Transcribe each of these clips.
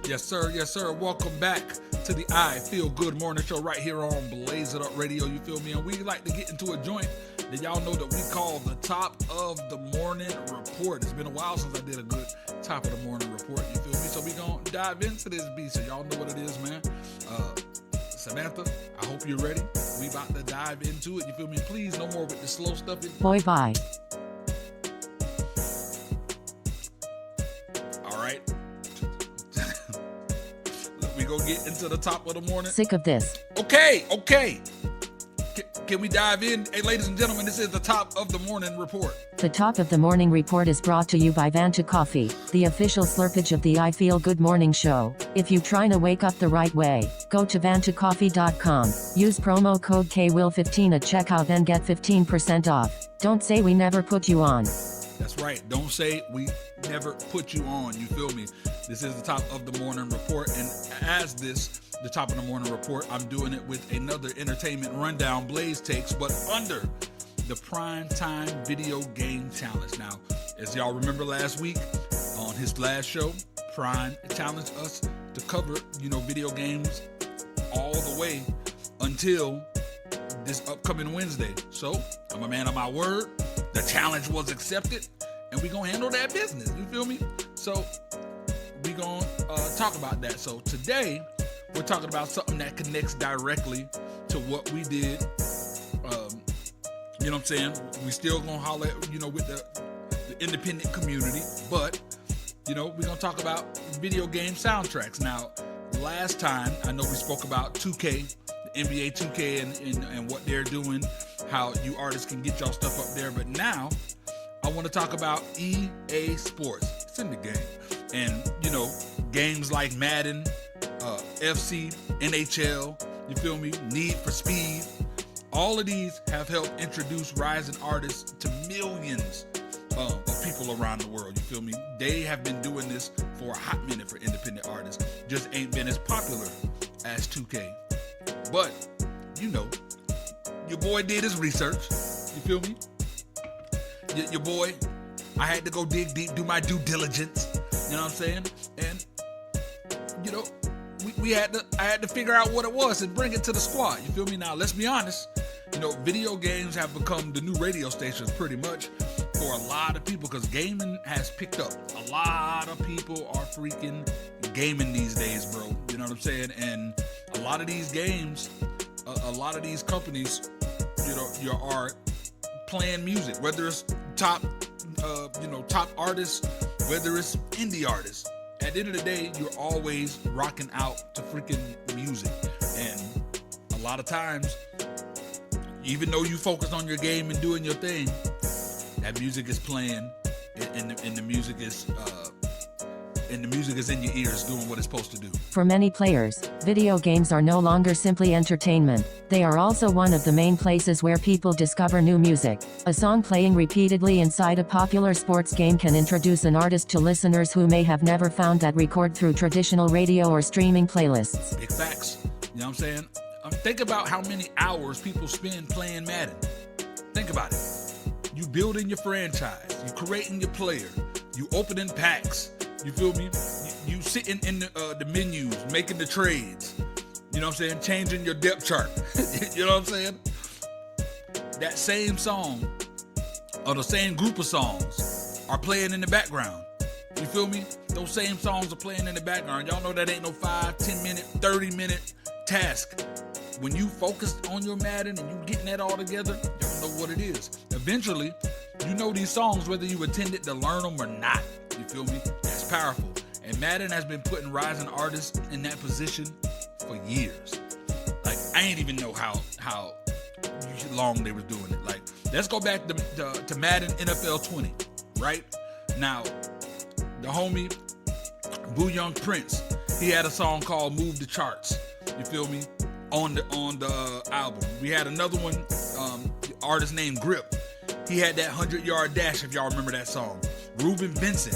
Yes, sir. Yes, sir. Welcome back to the I Feel Good Morning Show right here on Blaze It Up Radio. You feel me? And we like to get into a joint that y'all know that we call the Top of the Morning Report. It's been a while since I did a good Top of the Morning Report. You feel me? So we gonna dive into this beast. So y'all know what it is, man. Samantha, I hope you're ready. We about to dive into it. You feel me? Please, no more with the slow stuff. Boy, bye. All right. We gonna get into the top of the morning. Sick of this. Okay. Can we dive in? Hey, ladies and gentlemen, this is the Top of the Morning Report. The Top of the Morning Report is brought to you by Vanta Coffee, the official slurpage of the I Feel Good Morning Show. If you trying to wake up the right way, go to vantacoffee.com. Use promo code KWIL15 at checkout and get 15% off. Don't say we never put you on. That's right. Don't say we never put you on. You feel me? This is the Top of the Morning Report. And as the Top of the Morning Report, I'm doing it with another entertainment rundown, Blaze Takes, but under the Prime Time Video Game Challenge. Now, as y'all remember last week on his last show, Prime challenged us to cover, video games all the way until this upcoming Wednesday. So, I'm a man of my word. The challenge was accepted, and we're going to handle that business. You feel me? So, we're going to talk about that. So, today, we're talking about something that connects directly to what we did. You know what I'm saying? We still gonna holler at, with the independent community, but, we're gonna talk about video game soundtracks. Now, last time, I know we spoke about 2K, the NBA 2K and what they're doing, how you artists can get y'all stuff up there, but now, I want to talk about EA Sports. It's in the game. And, games like Madden, FC, NHL, you feel me? Need for Speed. All of these have helped introduce rising artists to millions of people around the world. You feel me? They have been doing this for a hot minute for independent artists. Just ain't been as popular as 2K. But, your boy did his research. You feel me? Your boy, I had to go dig deep, do my due diligence. You know what I'm saying? And, I had to figure out what it was and bring it to the squad. You feel me? Now, let's be honest. Video games have become the new radio stations pretty much for a lot of people because gaming has picked up. A lot of people are freaking gaming these days, bro. You know what I'm saying? And a lot of these games, a lot of these companies, you are playing music, whether it's top artists, whether it's indie artists. At the end of the day, you're always rocking out to freaking music. And a lot of times, even though you focus on your game and doing your thing, that music is playing and the music is in your ears doing what it's supposed to do. For many players, video games are no longer simply entertainment. They are also one of the main places where people discover new music. A song playing repeatedly inside a popular sports game can introduce an artist to listeners who may have never found that record through traditional radio or streaming playlists. Big facts. You know what I'm saying? Think about how many hours people spend playing Madden. Think about it. You building your franchise. You creating your player. You opening packs. You feel me? You sitting in the menus, making the trades. You know what I'm saying? Changing your depth chart. You know what I'm saying? That same song or the same group of songs are playing in the background. You feel me? Those same songs are playing in the background. Y'all know that ain't no 5, 10 minute, 30 minute task. When you focus on your Madden and you getting that all together, y'all know what it is. Eventually, you know these songs whether you intended to learn them or not. You feel me? That's powerful. And Madden has been putting rising artists in that position for years. Like, I ain't even know how long they was doing it. Like, let's go back to Madden NFL 20, right? Now, the homie, Boo Young Prince, he had a song called Move the Charts. You feel me? On the album. We had another one, the artist named Grip. He had that 100-yard dash, if y'all remember that song. Reuben Benson,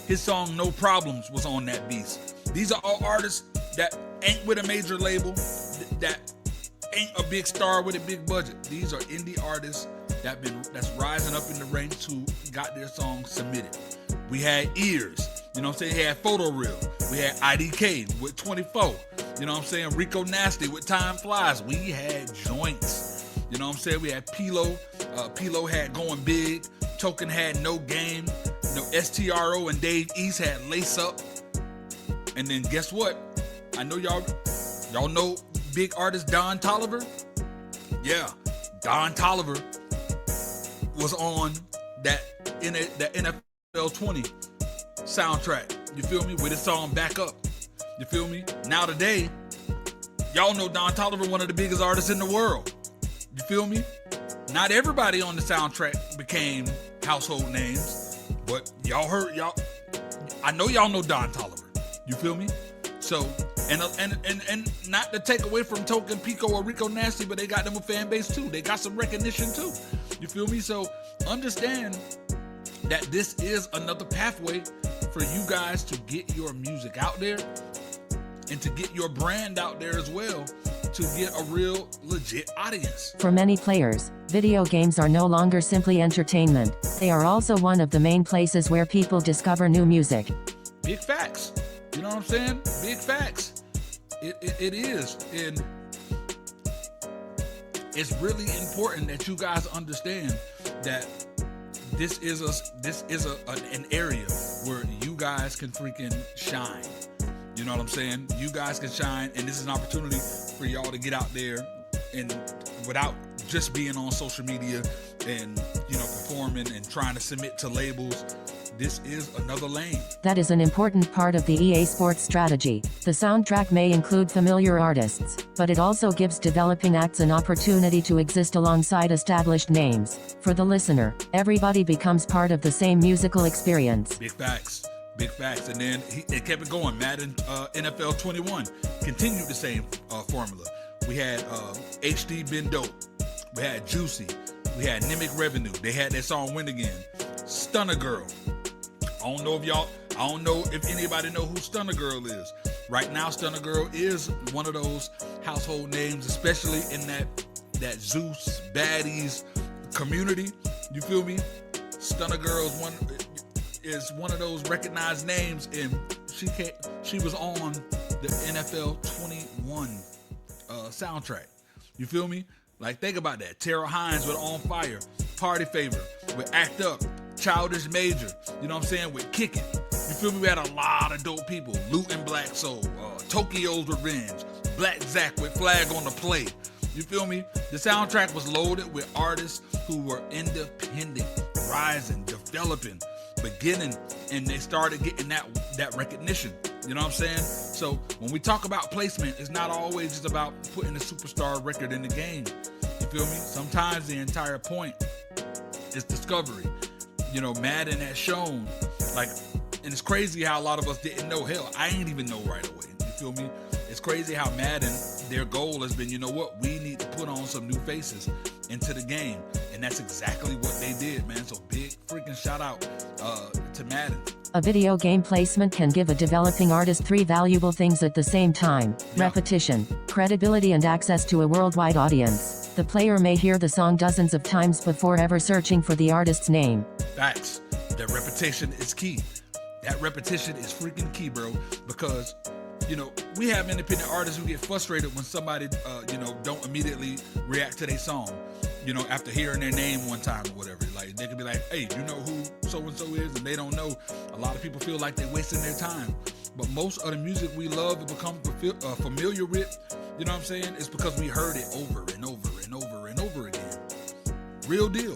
his song No Problems was on that beast. These are all artists that ain't with a major label, that ain't a big star with a big budget. These are indie artists that's rising up in the ranks who got their songs submitted. We had Ears, you know what I'm saying? He had Photo Reel. We had IDK with 24. You know what I'm saying? Rico Nasty with Time Flies. We had joints. You know what I'm saying? We had Pilo. Pilo had Going Big. Token had No Game. STRO and Dave East had Lace Up. And then guess what? I know y'all know big artist Don Toliver. Yeah, Don Toliver was on that NFL 20 soundtrack. You feel me? With his song Back Up. You feel me? Now today, y'all know Don Toliver, one of the biggest artists in the world. You feel me? Not everybody on the soundtrack became household names, but I know y'all know Don Toliver. You feel me? So, and not to take away from Token, Pico, or Rico Nasty, but they got them a fan base too. They got some recognition too. You feel me? So understand that this is another pathway for you guys to get your music out there and to get your brand out there as well, to get a real legit audience. For many players, video games are no longer simply entertainment. They are also one of the main places where people discover new music. Big facts. You know what I'm saying? Big facts. It is. And it's really important that you guys understand that this is an area where you guys can freaking shine. You know what I'm saying? You guys can shine, and this is an opportunity for y'all to get out there and without just being on social media and, performing and trying to submit to labels. This is another lane. That is an important part of the EA Sports strategy. The soundtrack may include familiar artists, but it also gives developing acts an opportunity to exist alongside established names. For the listener, everybody becomes part of the same musical experience. Big facts. Big facts. And then it kept it going. Madden NFL 21 continued the same formula. We had HD Been Dope. We had Juicy. We had Nimic Revenue. They had that song Win Again. Stunner Girl. I don't know if anybody know who Stunner Girl is. Right now, Stunner Girl is one of those household names, especially in that Zeus Baddies community. You feel me? Stunner Girl is one of those recognized names, and she was on the NFL 21 soundtrack. You feel me? Like, think about that. Tara Hines with On Fire, Party Favor with Act Up, Childish Major, you know what I'm saying, with Kick It. You feel me? We had a lot of dope people. Luton Black Soul, Tokyo's Revenge, Black Zack with Flag on the Play. You feel me? The soundtrack was loaded with artists who were independent, rising, developing, beginning, and they started getting that recognition. You know what I'm saying? So when we talk about placement, it's not always just about putting a superstar record in the game. You feel me? Sometimes the entire point is discovery. Madden has shown, and it's crazy how a lot of us didn't know. Hell, I ain't even know right away. You feel me? It's crazy how Madden, their goal has been, we need to put on some new faces into the game. And that's exactly what they did, man. So big freaking shout out to Madden. A video game placement can give a developing artist three valuable things at the same time: repetition, credibility, and access to a worldwide audience. The player may hear the song dozens of times before ever searching for the artist's name. Facts. That repetition is key. That repetition is freaking key, bro, because we have independent artists who get frustrated when somebody don't immediately react to their song, after hearing their name one time or whatever. Like, they could be like, hey, you know who so-and-so is? And they don't know. A lot of people feel like they're wasting their time. But most of the music we love and become familiar with, you know what I'm saying, it's because we heard it over and over and over and over again. Real deal.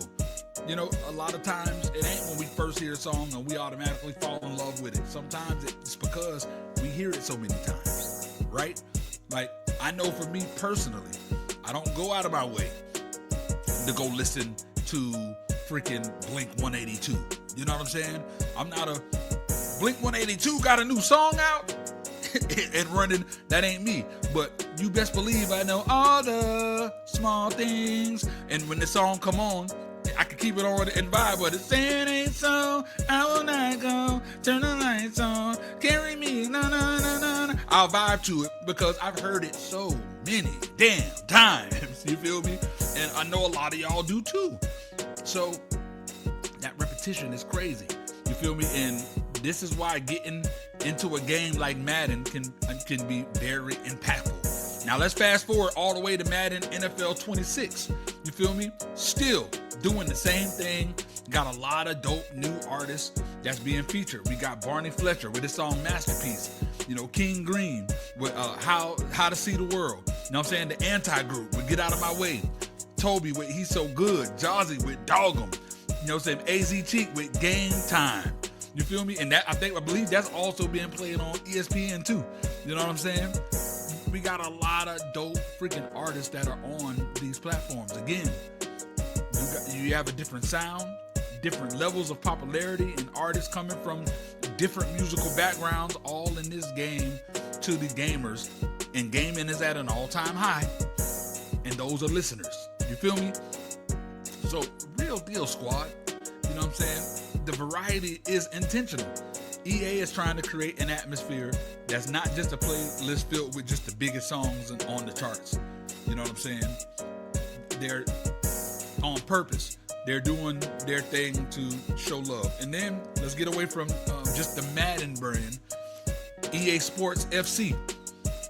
A lot of times it ain't when we first hear a song and we automatically fall in love with it. Sometimes it's because we hear it so many times, right? Like, I know for me personally, I don't go out of my way to go listen to freaking Blink 182. You know what I'm saying? I'm not a Blink 182 got a new song out and running. That ain't me. But you best believe I know all the small things. And when the song come on, I can keep it on and vibe, but it's saying ain't so, I will not go, turn the lights on, carry me, na na na na. I'll vibe to it because I've heard it so many damn times, you feel me? And I know a lot of y'all do too. So that repetition is crazy, you feel me? And This is why getting into a game like Madden can be very impactful. Now let's fast forward all the way to Madden NFL 26. You feel me? Still doing the same thing. Got a lot of dope new artists that's being featured. We got Barney Fletcher with his song Masterpiece. You know, King Green with How to See the World. You know what I'm saying? The Anti-Group with Get Out of My Way. Toby with He's So Good. Jazzy with Dog 'Em. You know what I'm saying? AZ Cheek with Game Time. You feel me? And that I believe that's also being played on ESPN too. You know what I'm saying? We got a lot of dope freaking artists that are on these platforms. Again, you have a different sound, different levels of popularity, and artists coming from different musical backgrounds all in this game to the gamers. And gaming is at an all-time high, and those are listeners. You feel me? So, real deal, squad. You know what I'm saying? The variety is intentional. EA is trying to create an atmosphere that's not just a playlist filled with just the biggest songs on the charts. You know what I'm saying? They're on purpose. They're doing their thing to show love. And then let's get away from just the Madden brand. EA Sports FC.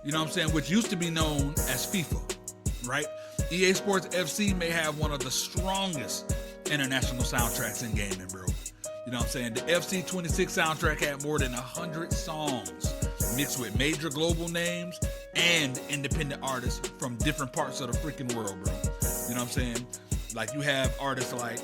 You know what I'm saying? Which used to be known as FIFA, right? EA Sports FC may have one of the strongest international soundtracks in gaming, bro. You know what I'm saying? The FC 26 soundtrack had more than 100 songs mixed with major global names and independent artists from different parts of the freaking world, bro. You know what I'm saying? Like you have artists like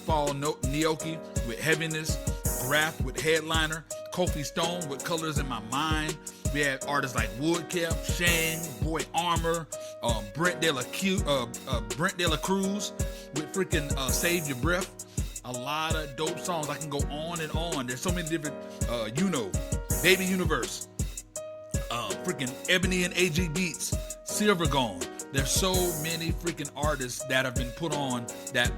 Fall Nioki with Heaviness, Graph with Headliner, Kofi Stone with Colors in My Mind. We had artists like Woodcap, Shane, Boy Armor, Brent De La Cruz with freaking Save Your Breath. A lot of dope songs. I can go on and on. There's so many different, Baby Universe, freaking Ebony and AG Beats, Silver Gone. There's so many freaking artists that have been put on that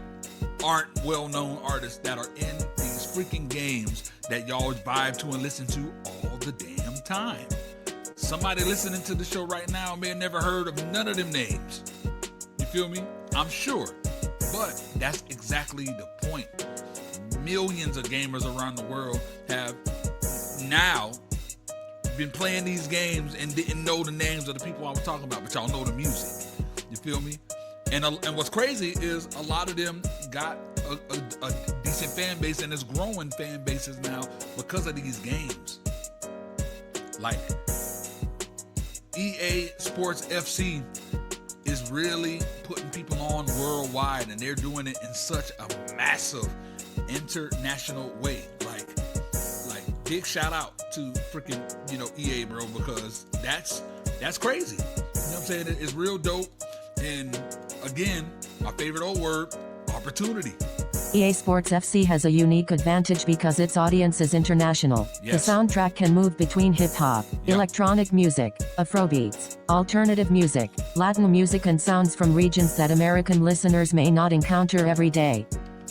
aren't well-known artists that are in these freaking games that y'all vibe to and listen to all the damn time. Somebody listening to the show right now may have never heard of none of them names. You feel me? I'm sure. But that's exactly the point. Millions of gamers around the world have now been playing these games and didn't know the names of the people I was talking about, but y'all know the music. You feel me? And what's crazy is a lot of them got a decent fan base, and it's growing fan bases now because of these games. Like EA Sports FC is really putting people on worldwide, and they're doing it in such a massive international way. Like big shout out to freaking, EA, bro, because that's crazy. You know what I'm saying? It's real dope. And again, my favorite old word, opportunity. EA Sports FC has a unique advantage because its audience is international. Yes. The soundtrack can move between hip-hop, electronic music, Afrobeats, alternative music, Latin music, and sounds from regions that American listeners may not encounter every day.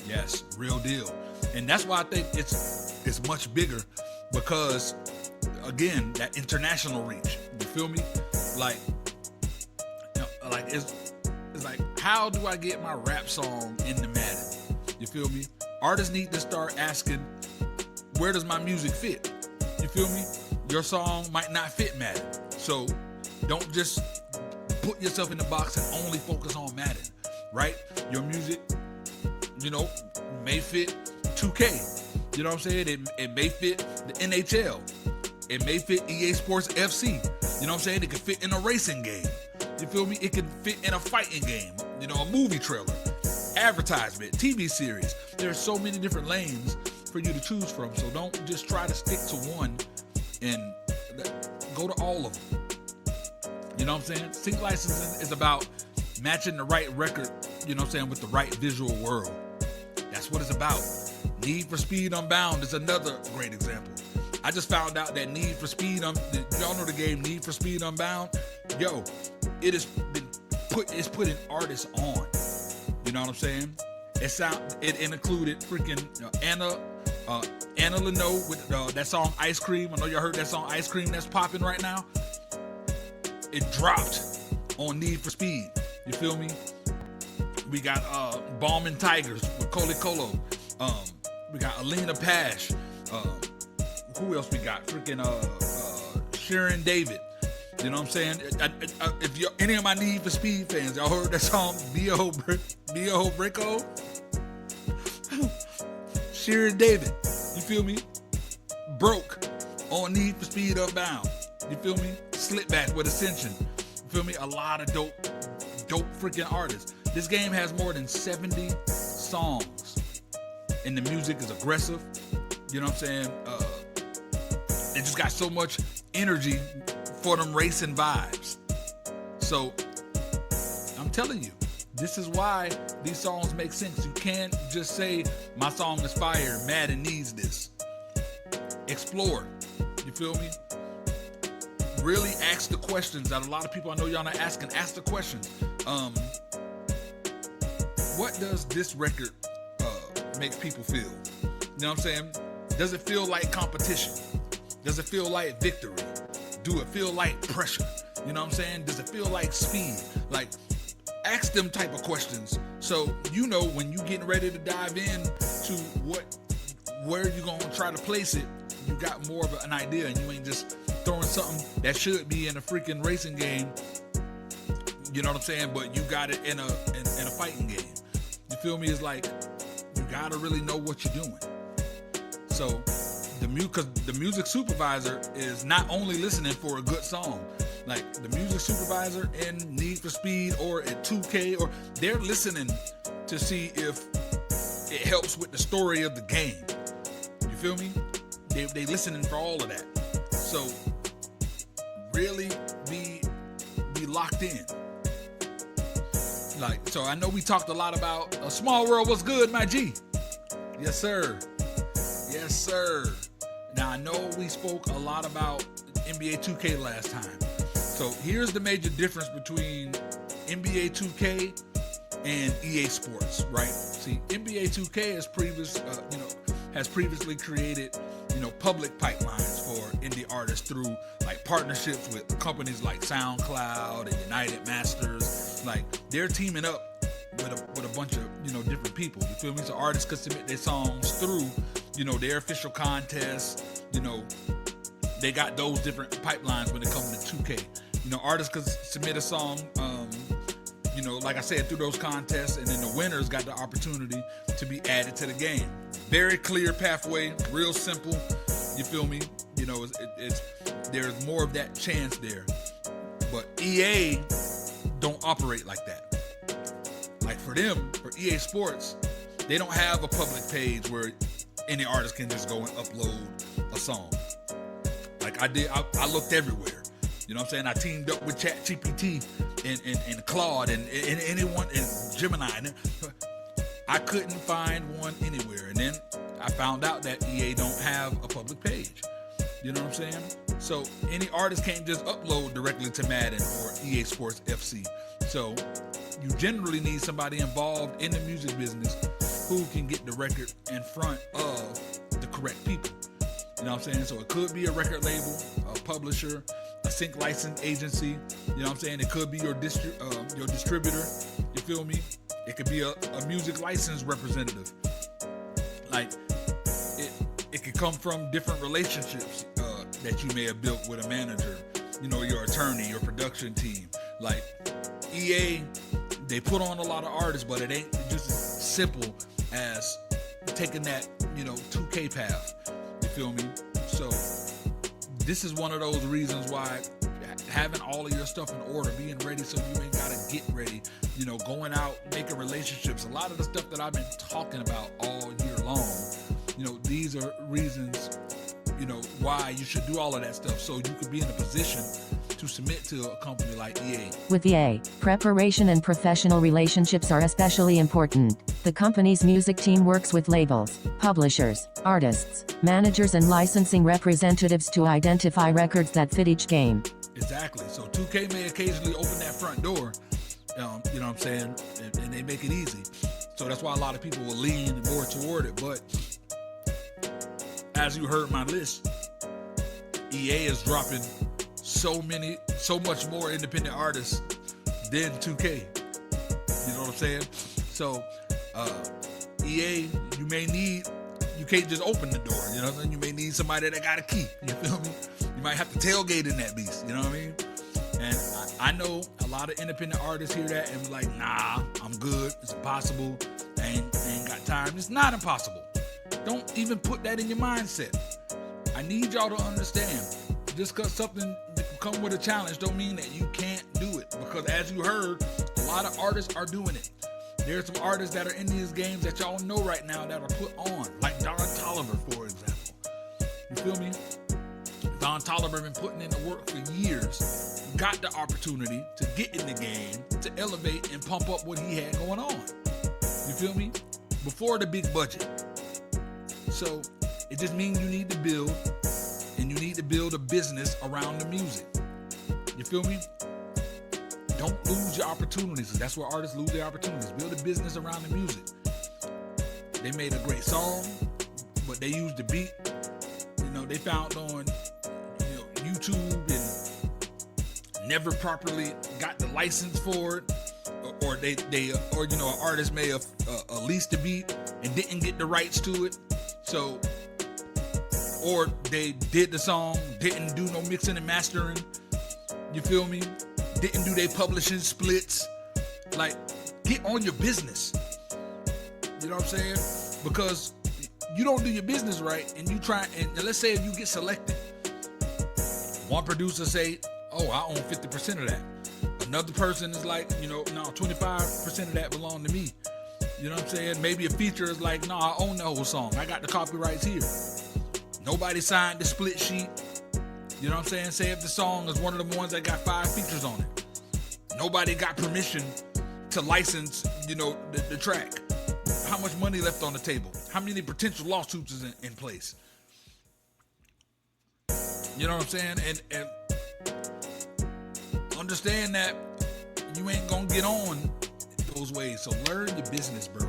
Yes, real deal. And that's why I think it's much bigger, because again, that international reach. You feel me? It's like, how do I get my rap song into Madden? You feel me? Artists need to start asking, where does my music fit? You feel me? Your song might not fit Madden. So don't just put yourself in the box and only focus on Madden, right? Your music, may fit 2K. You know what I'm saying? It may fit the NHL. It may fit EA Sports FC. You know what I'm saying? It could fit in a racing game. You feel me? It could fit in a fighting game, a movie trailer, advertisement, TV series. There's so many different lanes for you to choose from. So don't just try to stick to one and go to all of them. You know what I'm saying? Sync licensing is about matching the right record, with the right visual world. That's what it's about. Need for Speed Unbound is another great example. I just found out that Need for Speed, y'all know the game Need for Speed Unbound? Yo, it's putting artists on. You know what I'm saying? It included freaking Anna Leno with that song Ice Cream. I know y'all heard that song Ice Cream that's popping right now. It dropped on Need for Speed. You feel me? We got Balm and Tigers with Coli Colo. We got Alina Pash. Who else we got? Freaking Sharon David. You know what I'm saying? If you're any of my Need for Speed fans, y'all heard that song B.O. Brico? Sharon David. You feel me? Broke on Need for Speed Unbound. You feel me? Slipback with Ascension. You feel me? A lot of dope freaking artists. This game has more than 70 songs. And the music is aggressive. You know what I'm saying? It just got so much energy for them racing vibes. So I'm telling you, this is why these songs make sense. You can't just say my song is fire, Madden needs this. Explore. You feel me? Really ask the questions that a lot of people I know y'all not asking. Ask the questions. What does this record make people feel? You know what I'm saying? Does it feel like competition? Does it feel like victory? Do it feel like pressure? You know what I'm saying? Does it feel like speed? Like, ask them type of questions so you know when you getting ready to dive in to where you gonna try to place it, you got more of an idea and you ain't just throwing something that should be in a freaking racing game. You know what I'm saying? But you got it in a fighting game. You feel me? It's like you gotta really know what you're doing. So because the music supervisor is not only listening for a good song, like the music supervisor in Need for Speed or at 2K, or they're listening to see if it helps with the story of the game. You feel me? They listening for all of that. So really be locked in. Like, so I know we talked a lot about A Small World. What's good, my G? Yes, sir. Yes, sir. Now, I know we spoke a lot about NBA 2K last time. So here's the major difference between NBA 2K and EA Sports, right? See, NBA 2K has previously created, public pipelines for indie artists through like partnerships with companies like SoundCloud and United Masters. Like, they're teaming up with a bunch of different people. You feel me? So artists could submit their songs through their official contests. They got those different pipelines when it comes to 2K. Artists could submit a song, like I said, through those contests, and then the winners got the opportunity to be added to the game. Very clear pathway, real simple. You feel me? There's more of that chance there. But EA don't operate like that. Like for EA Sports, they don't have a public page where any artist can just go and upload a song. Like I did, I looked everywhere. You know what I'm saying? I teamed up with ChatGPT and Claude and anyone and Gemini. And I couldn't find one anywhere. And then I found out that EA don't have a public page. You know what I'm saying? So any artist can't just upload directly to Madden or EA Sports FC. So you generally need somebody involved in the music business who can get the record in front of the correct people. You know what I'm saying? So it could be a record label, a publisher, a sync license agency. You know what I'm saying? It could be your distributor. You feel me? It could be a music license representative. Like it could come from different relationships that you may have built with a manager. Your attorney, your production team. Like EA, they put on a lot of artists, but it ain't just as simple as taking that 2K path. You feel me? So this is one of those reasons why having all of your stuff in order, being ready so you ain't gotta get ready, going out, making relationships, a lot of the stuff that I've been talking about all year long, these are reasons, why you should do all of that stuff so you could be in a position to submit to a company like EA. With EA, preparation and professional relationships are especially important. The company's music team works with labels, publishers, artists, managers, and licensing representatives to identify records that fit each game. Exactly. So 2K may occasionally open that front door, you know what I'm saying, and they make it easy. So that's why a lot of people will lean more toward it. But as you heard my list, EA is dropping so much more independent artists than 2K. You know what I'm saying? So EA, you may need you can't just open the door. You know what I'm saying? You may need somebody that got a key. You feel me? You might have to tailgate in that beast. You know what I mean? And I know a lot of independent artists hear that and be like, nah, I'm good. It's impossible. I ain't got time. It's not impossible. Don't even put that in your mindset. I need y'all to understand. Just because something come with a challenge don't mean that you can't do it. Because as you heard, a lot of artists are doing it. There's some artists that are in these games that y'all know right now that are put on, like Don Toliver, for example. You feel me? Don Toliver been putting in the work for years, got the opportunity to get in the game, to elevate and pump up what he had going on. You feel me? Before the big budget. So it just means you need to build, and you need to build a business around the music. You feel me? Don't lose your opportunities. That's where artists lose their opportunities. Build a business around the music. They made a great song, but they used the beat. You know, they found on YouTube and never properly got the license for it, or an artist may have leased the beat and didn't get the rights to it. So, or they did the song, didn't do no mixing and mastering. You feel me? Didn't do their publishing splits. Like, get on your business. You know what I'm saying? Because you don't do your business right, and you try, and let's say if you get selected, one producer say, oh, I own 50% of that. Another person is like, no, 25% of that belong to me. You know what I'm saying? Maybe a feature is like, no, I own the whole song. I got the copyrights here. Nobody signed the split sheet. You know what I'm saying? Say if the song is one of the ones that got 5 features on it. Nobody got permission to license, the track. How much money left on the table? How many potential lawsuits is in place? You know what I'm saying? And understand that you ain't gonna get on those ways. So learn your business, bro.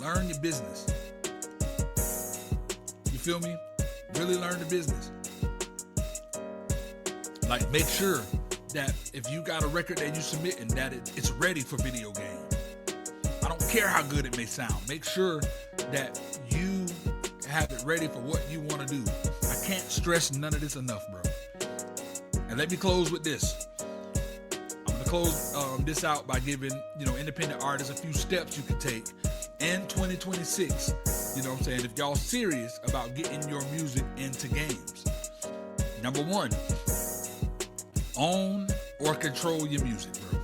Learn your business. You feel me? Really learn the business. Like, make sure that if you got a record that you submitting, that it's ready for video game. I don't care how good it may sound. Make sure that you have it ready for what you want to do. I can't stress none of this enough, bro. And let me close with this. I'm going to close this out by giving, independent artists a few steps you can take in 2026. You know what I'm saying? If y'all serious about getting your music into games. Number 1, own or control your music, bro.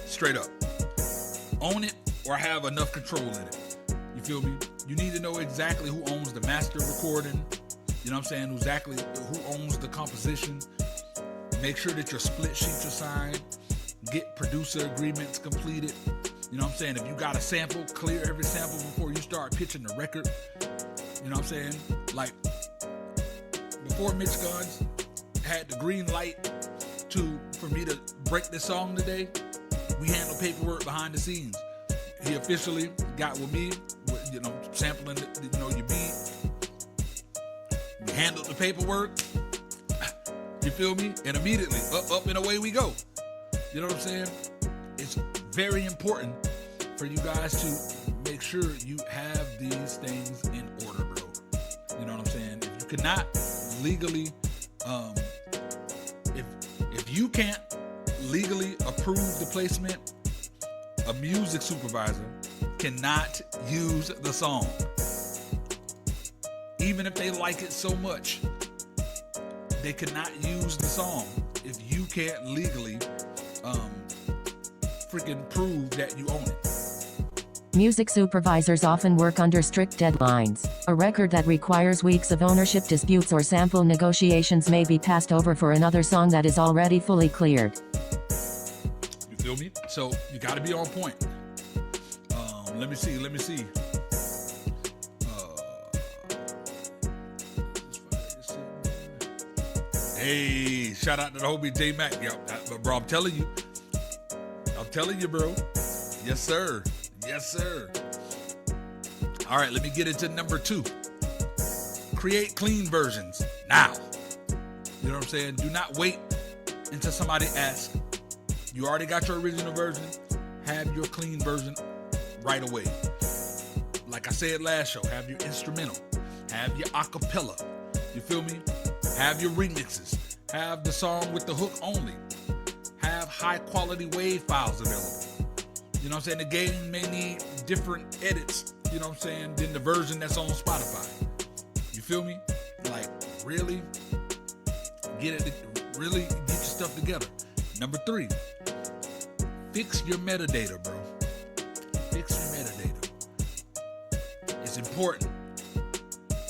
Straight up. Own it or have enough control in it. You feel me? You need to know exactly who owns the master recording. You know what I'm saying? Exactly who owns the composition. Make sure that your split sheets are signed. Get producer agreements completed. You know what I'm saying? If you got a sample, clear every sample before you start pitching the record. You know what I'm saying? Like, before Mitch Guns had the green light for me to break this song today, we handled paperwork behind the scenes. He officially got with me, sampling your beat. We handled the paperwork. You feel me? And immediately up and away we go. You know what I'm saying? It's very important for you guys to make sure you have these things in order, bro. You know what I'm saying? If you cannot legally, if you can't legally approve the placement, a music supervisor cannot use the song. Even if they like it so much, they cannot use the song if you can't legally freaking prove that you own it. Music supervisors often work under strict deadlines. A record that requires weeks of ownership disputes or sample negotiations may be passed over for another song that is already fully cleared. You feel me? So you got to be on point. Let me see. Hey, shout out to the homie J Mac. Yo, bro, I'm telling you, bro. Yes, sir. All right, let me get into number 2. Create clean versions now. You know what I'm saying? Do not wait until somebody asks. You already got your original version. Have your clean version right away. like I said last show, have your instrumental, have your acapella, you feel me? Have your remixes, have the song with the hook only, have high quality wave files available. You know what I'm saying? The game may need different edits, you know what I'm saying, than the version that's on Spotify. You feel me? Like, really get your stuff together. Number 3, fix your metadata, bro. Fix your metadata. It's important.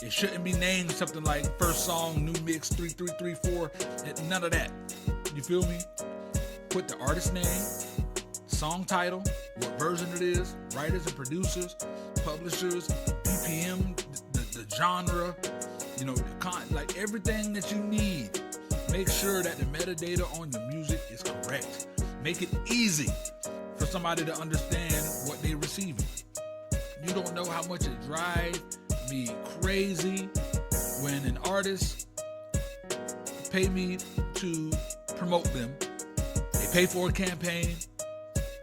It shouldn't be named something like first song, new mix, 3334, none of that. You feel me? Put the artist name, song title, what version it is, writers and producers, publishers, BPM, the genre, you know, like everything that you need. Make sure that the metadata on your music is correct. Make it easy for somebody to understand what they're receiving. You don't know how much it drives me crazy when an artist pay me to promote them. They pay for a campaign.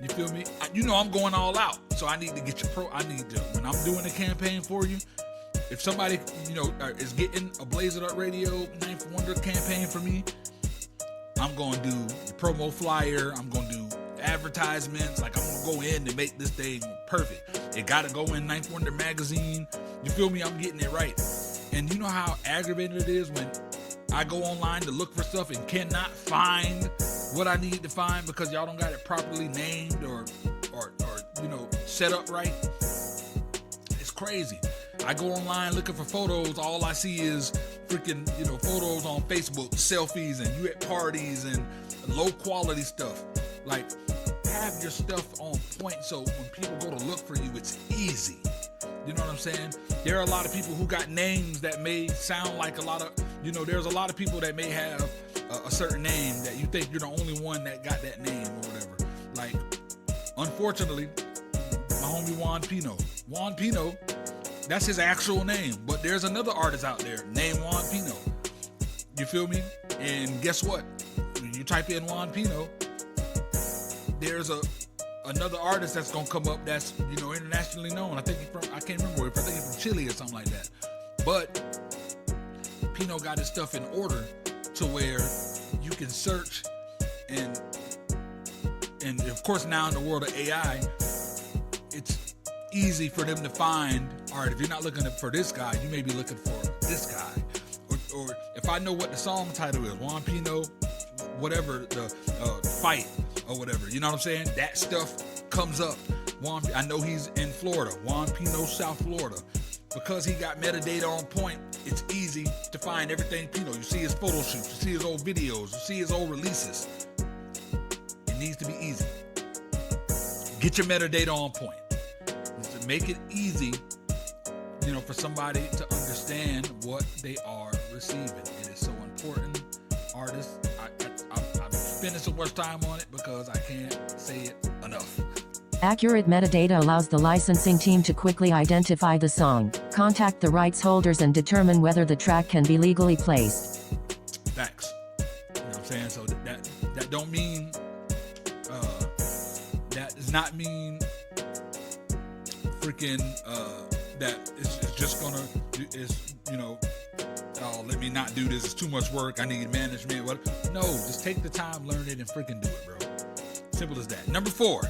You feel me? You know I'm going all out, so I need to get your when I'm doing a campaign for you, if somebody, you know, is getting a Blaze It Up Radio Ninth Wonder campaign for me, I'm going to do the promo flyer. I'm going to do advertisements. Like, I'm going to go in and make this thing perfect. It got to go in Ninth Wonder magazine. You feel me? I'm getting it right. And you know how aggravating it is when I go online to look for stuff and cannot find what I need to find because y'all don't got it properly named or you know, set up right. It's crazy. I go online looking for photos. All I see is freaking, you know, photos on Facebook, selfies, and you at parties and low quality stuff. Like, have your stuff on point so when people go to look for you, it's easy. You know what I'm saying? There are a lot of people who got names that may sound like a lot of, you know, there's a lot of people that may have a certain name that you think you're the only one that got that name or whatever. Like, unfortunately, my homie Juan Pino, that's his actual name. But there's another artist out there named Juan Pino. You feel me? And guess what? When you type in Juan Pino, there's another artist that's gonna come up that's, you know, internationally known. I think I can't remember if I think he's from Chile or something like that. But Pino got his stuff in order to where you can search and of course now in the world of AI, it's easy for them to find, all right, if you're not looking for this guy, you may be looking for this guy. Or if I know what the song title is, Juan Pino, whatever, the fight or whatever, you know what I'm saying? That stuff comes up. I know he's in Florida, Juan Pino, South Florida. Because he got metadata on point, it's easy to find everything Pino. You see his photo shoots, you see his old videos, you see his old releases. It needs to be easy. Get your metadata on point. To make it easy, you know, for somebody to understand what they are receiving. It is so important. Artists, I'm spending so much time on it because I can't say it enough. Accurate metadata allows the licensing team to quickly identify the song, contact the rights holders, and determine whether the track can be legally placed. Facts. You know what I'm saying? So that don't mean, that does not mean freaking, that it's just gonna, it's, you know, oh, let me not do this, it's too much work, I need management. What? No, just take the time, learn it, and freaking do it, bro. Simple as that. Number 4.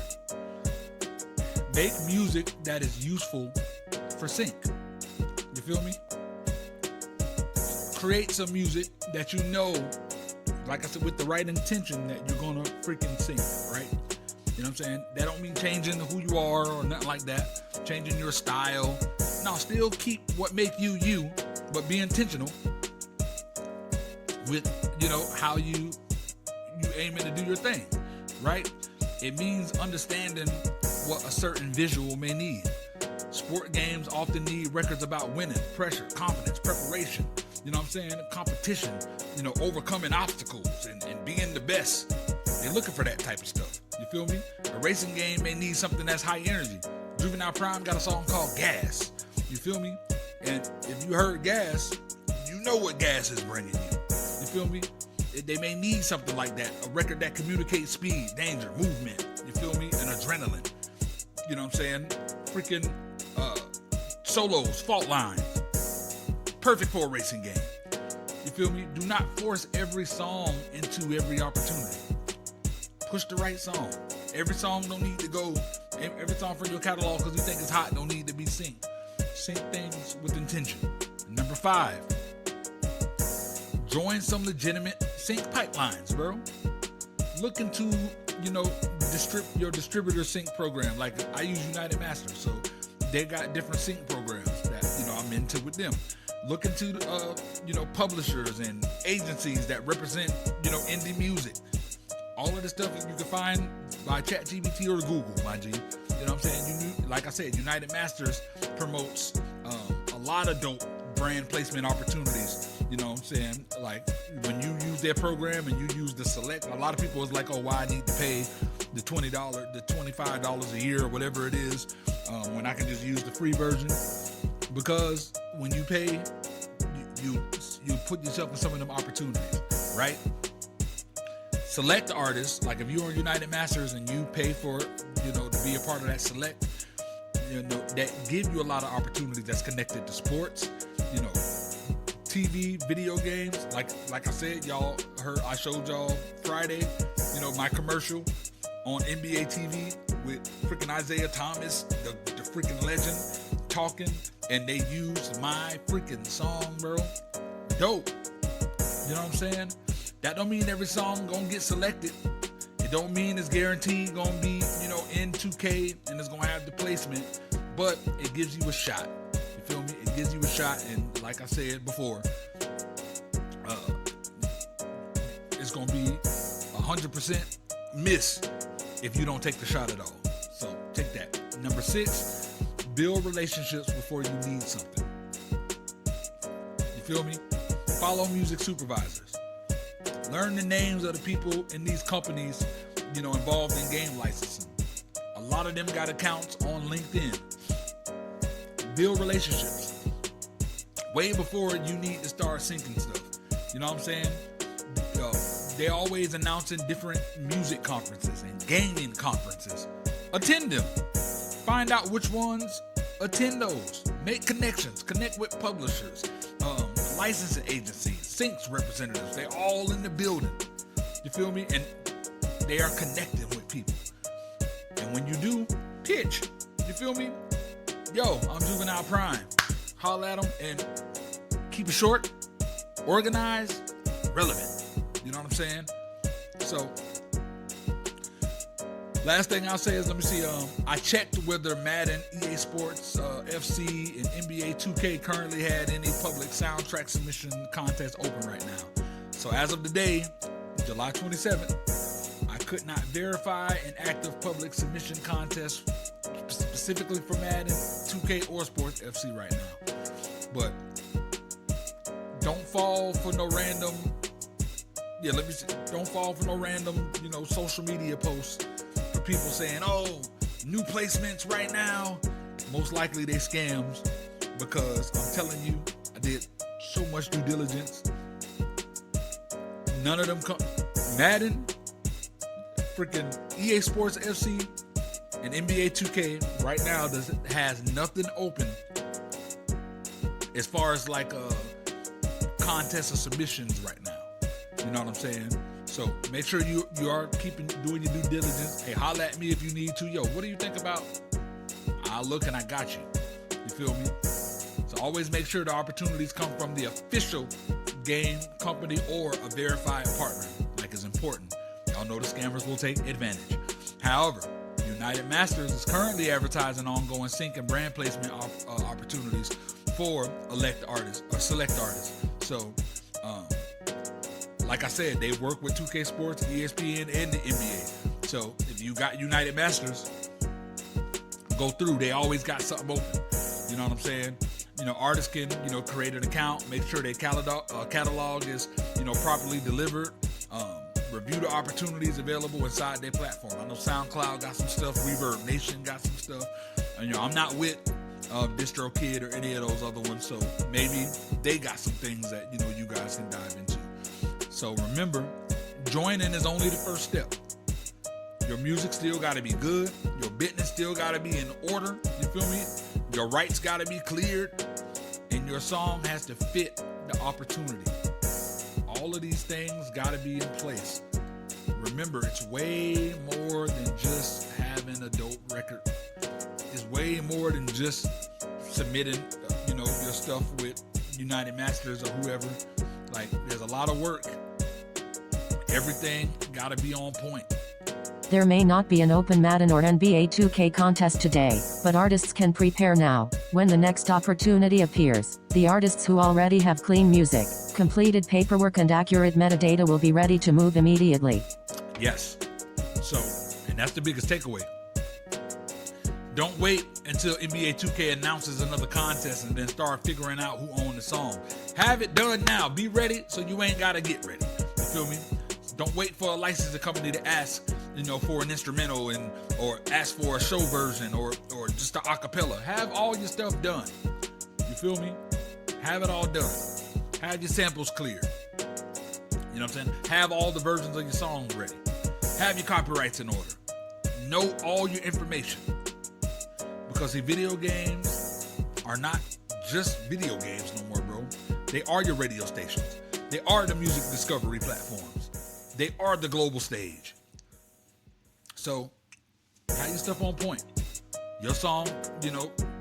Make music that is useful for sync. You feel me? Create some music that you know, like I said, with the right intention that you're gonna freaking sync, right? You know what I'm saying? That don't mean changing who you are or nothing like that. Changing your style. No, still keep what make you you, but be intentional with, you know, how you aiming to do your thing, right? It means understanding what a certain visual may need. Sport games often need records about winning, pressure, confidence, preparation, you know what I'm saying, competition, you know, overcoming obstacles and being the best. They're looking for that type of stuff. You feel me? A racing game may need something that's high energy. Juvinile Pryme got a song called Gas. You feel me? And if you heard Gas, you know what gas is bringing you. You feel me? They may need something like that. A record that communicates speed, danger, movement. You feel me? And adrenaline. You know what I'm saying? Freaking solos, fault lines. Perfect for a racing game. You feel me? Do not force every song into every opportunity. Push the right song. Every song don't need to go. Every song from your catalog because you think it's hot don't need to be synced. Sync things with intention. Number 5. Join some legitimate sync pipelines, bro. Look into, your distributor sync program. Like I use United Masters, so they got different sync programs that, I'm into with them. Look into, publishers and agencies that represent, indie music. All of the stuff that you can find by ChatGPT or Google, my G. You know what I'm saying? Like I said, United Masters promotes a lot of dope brand placement opportunities. You know what I'm saying? Like when you use their program and you use the select, a lot of people is like, oh, why I need to pay the $20, the $25 a year or whatever it is, when I can just use the free version. Because when you pay, you put yourself in some of them opportunities, right? Select artists, like if you're on United Masters and you pay for, to be a part of that select, that give you a lot of opportunities that's connected to sports, TV, video games. Like I said, y'all heard, I showed y'all Friday, my commercial on NBA TV with freaking Isaiah Thomas, the freaking legend, talking, and they used my freaking song, bro. Dope. You know what I'm saying? That don't mean every song gonna get selected. It don't mean it's guaranteed gonna be, in 2K and it's gonna have the placement, but it gives you a shot. You feel me? It gives you a shot, and like I said before, it's gonna be 100% miss if you don't take the shot at all. So take that. Number 6, build relationships before you need something. You feel me? Follow music supervisors. Learn the names of the people in these companies, involved in game licensing. A lot of them got accounts on LinkedIn. Build relationships way before you need to start syncing stuff. You know what I'm saying? They're always announcing different music conferences and gaming conferences. Attend them. Find out which ones. Attend those. Make connections. Connect with publishers, licensing agencies, syncs representatives. They're all in the building. You feel me? And they are connecting with people. And when you do, pitch. You feel me? Yo, I'm Juvinile Pryme. Holla at them and keep it short, organized, relevant. You know what I'm saying? So, last thing I'll say is, let me see, I checked whether Madden, EA Sports, FC, and NBA 2K currently had any public soundtrack submission contests open right now. So as of today, July 27th, I could not verify an active public submission contest specifically for Madden, 2K, or Sports FC right now. But don't fall for no random, don't fall for no random, social media posts for people saying, oh, new placements right now. Most likely they scams, because I'm telling you, I did so much due diligence. None of them Madden, freaking EA Sports FC, and NBA 2K right now has nothing open as far as like contests or submissions right now. You know what I'm saying? So make sure you are doing your due diligence. Hey, holla at me if you need to. Yo, what do you think about? I'll look and I got you. You feel me? So always make sure the opportunities come from the official game company or a verified partner. Like, it's important. Y'all know the scammers will take advantage. However, United Masters is currently advertising ongoing sync and brand placement opportunities for select artists. So, like I said, they work with 2K Sports, ESPN, and the NBA. So if you got United Masters, go through. They always got something open. You know what I'm saying? Artists can, create an account, make sure their catalog is, properly delivered. Review the opportunities available inside their platform. I know SoundCloud got some stuff. Reverb Nation got some stuff. And, I'm not with DistroKid or any of those other ones, so maybe they got some things that, you guys can dive into. So remember, joining is only the first step. Your music still got to be good. Your business still got to be in order. You feel me? Your rights got to be cleared, and your song has to fit the opportunity. All of these things got to be in place. Remember, it's way more than just having a dope record. It's way more than just submitting, your stuff with United Masters or whoever. Like, there's a lot of work. Everything got to be on point. There may not be an open Madden or NBA 2K contest today, but artists can prepare now. When the next opportunity appears, the artists who already have clean music, completed paperwork and accurate metadata will be ready to move immediately. Yes. So, and that's the biggest takeaway. Don't wait until NBA 2K announces another contest and then start figuring out who owns the song. Have it done now. Be ready so you ain't got to get ready. You feel me? Don't wait for a licensing company to ask, for an instrumental or ask for a show version or just a acapella. Have all your stuff done. You feel me? Have it all done. Have your samples cleared. You know what I'm saying? Have all the versions of your song ready. Have your copyrights in order. Know all your information. Because the video games are not just video games no more, bro. They are your radio stations. They are the music discovery platforms. They are the global stage. So, have your stuff on point. Your song,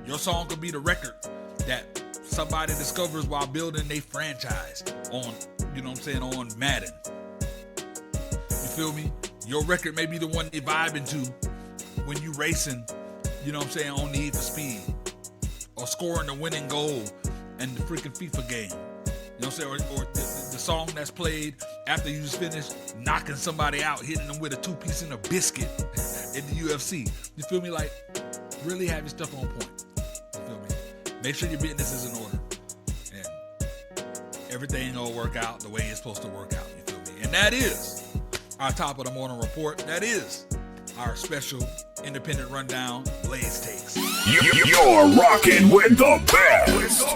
your song could be the record that somebody discovers while building a franchise on, on Madden. You feel me? Your record may be the one they vibing to when you racing, on Need for Speed. Or scoring the winning goal in the freaking FIFA game. Or the song that's played after you just finished knocking somebody out, hitting them with a 2-piece and a biscuit in the UFC. You feel me? Like, really have your stuff on point. You feel me? Make sure your business is in order. And everything will work out the way it's supposed to work out. You feel me? And that is our top of the morning report. That is our special independent rundown, Blaze Takes. You're rocking with the best.